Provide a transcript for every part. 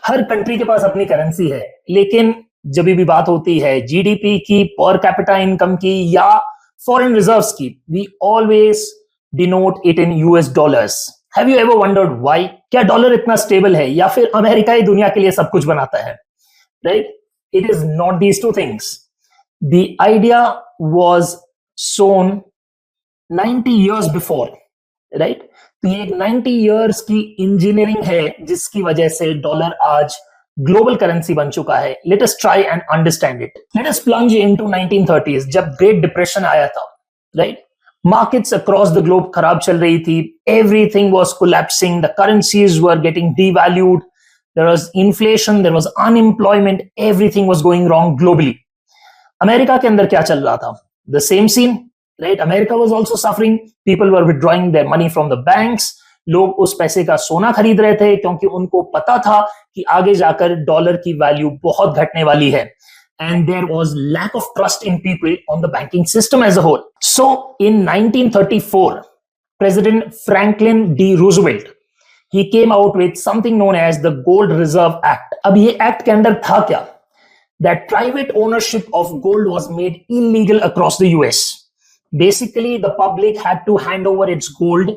हर country के पास अपनी currency है, लेकिन जब भी बात होती है जीडीपी की, पर कैपिटा इनकम की या फॉरेन रिजर्व्स की, we always denote it in US dollars. Have you ever wondered why? क्या डॉलर इतना स्टेबल है या फिर अमेरिका ही दुनिया के लिए सब कुछ बनाता है? Right? It is not these two things. The idea was sown 90 years before, right? तो ये एक 90 years की इंजीनियरिंग है जिसकी वजह से डॉलर आज ग्लोबल करेंसी बन चुका है. Let us try and understand it. Let us plunge into 1930s जब ग्रेट डिप्रेशन आया था, right? Markets across the globe खराब चल रही थी. Everything was collapsing. The currencies were getting devalued. There was inflation, there was unemployment. Everything was going wrong globally. America के अंदर क्या चल रहा था? The same scene, right? America was also suffering. People were withdrawing their money from the banks. लोग उस पैसे का सोना खरीद रहे थे क्योंकि उनको पता था कि आगे जाकर डॉलर की वैल्यू बहुत घटने वाली है. And there was lack of trust in people on the banking system as a whole. So in 1934, President Franklin D. Roosevelt, he came out with something known as the Gold Reserve Act. अब ये act के अंदर था क्या? That private ownership of gold was made illegal across the US. Basically, the public had to hand over its gold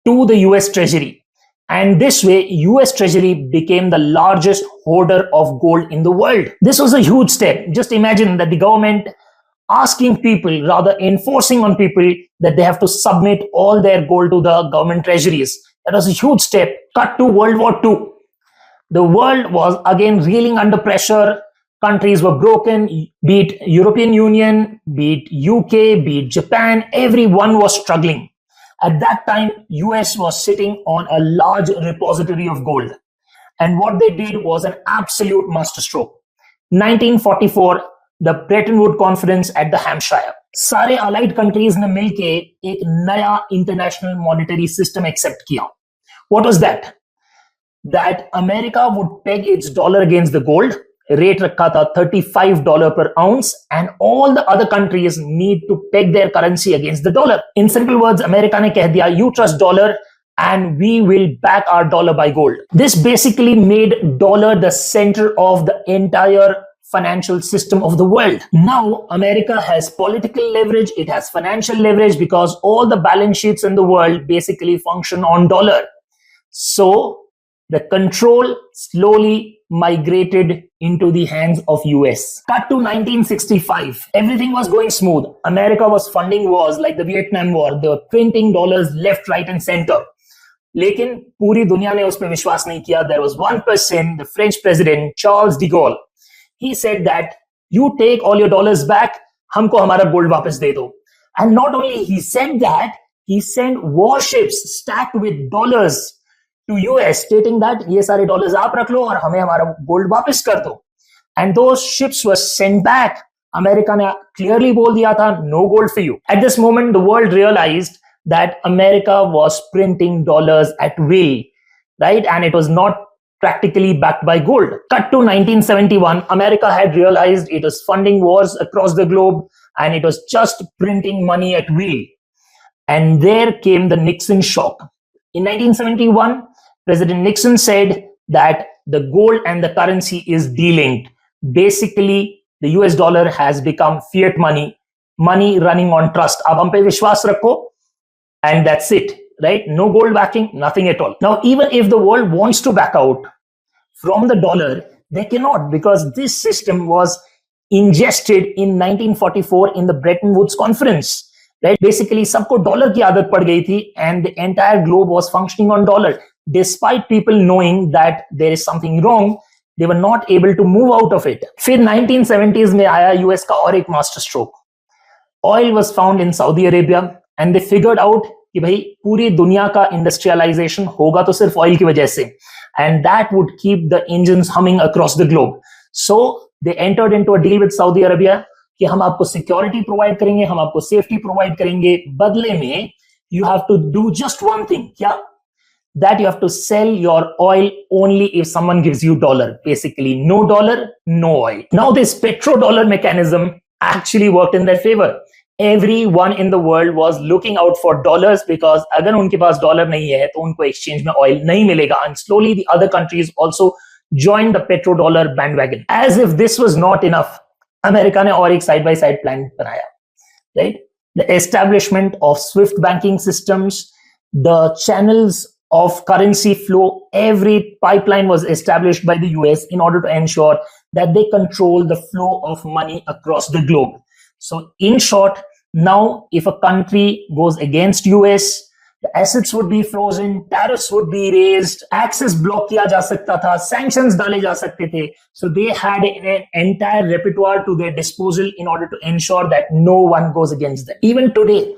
to the US Treasury. And this way, US Treasury became the largest hoarder of gold in the world. This was a huge step. Just imagine that the government asking people, rather enforcing on people that they have to submit all their gold to the government treasuries. That was a huge step. Cut to World War II. The world was again reeling under pressure. Countries were broken, be it European Union, be it UK, be it Japan, everyone was struggling. At that time, US was sitting on a large repository of gold. And what they did was an absolute masterstroke. 1944, the Bretton Woods Conference at the Hampshire. सारे allied countries ने मिलके एक नया international monetary system accept किया. What was that? That America would peg its dollar against the gold. Rate रखा था $35 per ounce, and all the other countries need to peg their currency against the dollar. In simple words, America ने कह दिया, you trust dollar and we will back our dollar by gold. This basically made dollar the center of the entire financial system of the world. Now, America has political leverage, it has financial leverage because all the balance sheets in the world basically function on dollar. So, the control slowly migrated into the hands of US. Cut to 1965. Everything was going smooth. America was funding wars like the Vietnam War. They were printing dollars left, right and center. लेकिन पूरी दुनिया ने उस पर विश्वास नहीं किया. There was one person, the French president, Charles de Gaulle. He said that you take all your dollars back, हमको हमारा गोल्ड वापस दे दो. And not only he said that, he sent warships stacked with dollars to US, stating that ये सारे dollars आप रख लो और हमें हमारा गोल्ड वापस कर दो. And those ships were sent back. America ने clearly बोल दिया था, no gold for you. At this moment, the world realized that America was printing dollars at will, right? And it was not practically backed by gold. Cut to 1971, America had realized it was funding wars across the globe and it was just printing money at will. And there came the Nixon shock. In 1971, President Nixon said that the gold and the currency is delinked. Basically, the US dollar has become fiat money, money running on trust. Ab hum pe vishwas rakho, and that's it, right? No gold backing, nothing at all. Now, even if the world wants to back out from the dollar, they cannot because this system was ingested in 1944 in the Bretton Woods Conference. Right? Basically, सबको dollar की आदत पड़ गई थी and the entire globe was functioning on dollar. Despite people knowing that there is something wrong, they were not able to move out of it. फिर 1970s में आया US का और एक master stroke. Oil was found in Saudi Arabia and they figured out कि भाई पूरी दुनिया का industrialization होगा तो सिर्फ oil की वजह से, and that would keep the engines humming across the globe. So they entered into a deal with Saudi Arabia कि हम आपको सिक्योरिटी प्रोवाइड करेंगे, हम आपको सेफ्टी प्रोवाइड करेंगे, बदले में you have to do just one thing. क्या? That you have to sell your oil only if someone gives you dollar. Basically no dollar, no oil. Now this petrodollar mechanism actually worked in their favour. Everyone in the world was looking out for dollars because अगर उनके पास dollar नहीं है तो उनको exchange में oil नहीं मिलेगा. And slowly the other countries also joined the petrodollar bandwagon. As if this was not enough, America ने और एक साइड बाय साइड प्लान बनाया, right? The establishment of swift banking systems, the channels of currency flow, every pipeline was established by the US in order to ensure that they control the flow of money across the globe. So in short, now if a country goes against US, the assets would be frozen, tariffs would be raised, access block किया जा सकता था, sanctions डाले जा सकते थे. So they had an entire repertoire to their disposal in order to ensure that no one goes against them. Even today,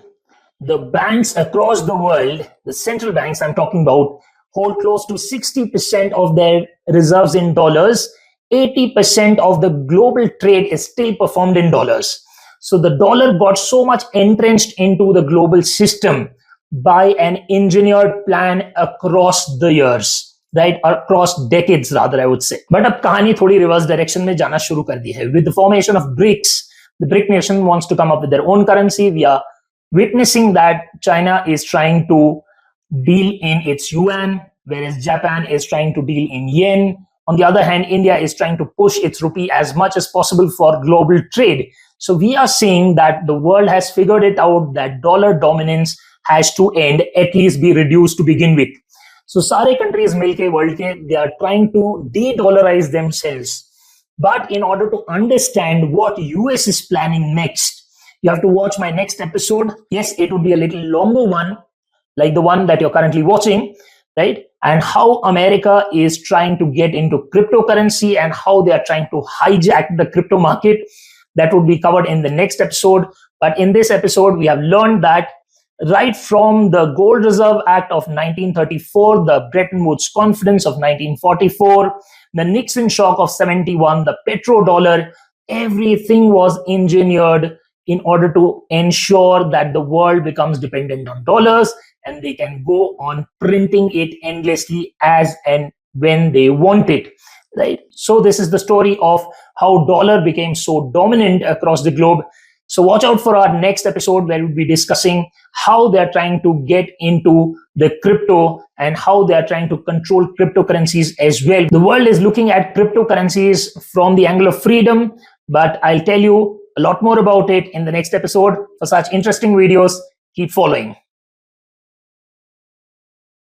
the banks across the world, the central banks I'm talking about, hold close to 60% of their reserves in dollars. 80% of the global trade is still performed in dollars. So the dollar got so much entrenched into the global system by an engineered plan across the years, right? Across decades, rather, I would say. But अब कहानी थोड़ी reverse direction में जाना शुरू कर दी है. With the formation of BRICS, the BRIC nation wants to come up with their own currency. We are witnessing that China is trying to deal in its yuan, whereas Japan is trying to deal in yen. On the other hand, India is trying to push its rupee as much as possible for global trade. So we are seeing that the world has figured it out that dollar dominance has to end, at least be reduced to begin with. So सारे countries मिलके world के, they are trying to de-dollarize themselves. But in order to understand what US is planning next, you have to watch my next episode. Yes, it would be a little longer one, like the one that you're currently watching, right? And how America is trying to get into cryptocurrency and how they are trying to hijack the crypto market. That would be covered in the next episode. But in this episode, we have learned that right from the Gold Reserve Act of 1934, the Bretton Woods Conference of 1944, the Nixon shock of 71, the petrodollar, everything was engineered in order to ensure that the world becomes dependent on dollars and they can go on printing it endlessly as and when they want it, right? So this is the story of how dollar became so dominant across the globe. So watch out for our next episode where we'll be discussing how they're trying to get into the crypto and how they're trying to control cryptocurrencies as well. The world is looking at cryptocurrencies from the angle of freedom, but I'll tell you a lot more about it in the next episode. For such interesting videos, keep following.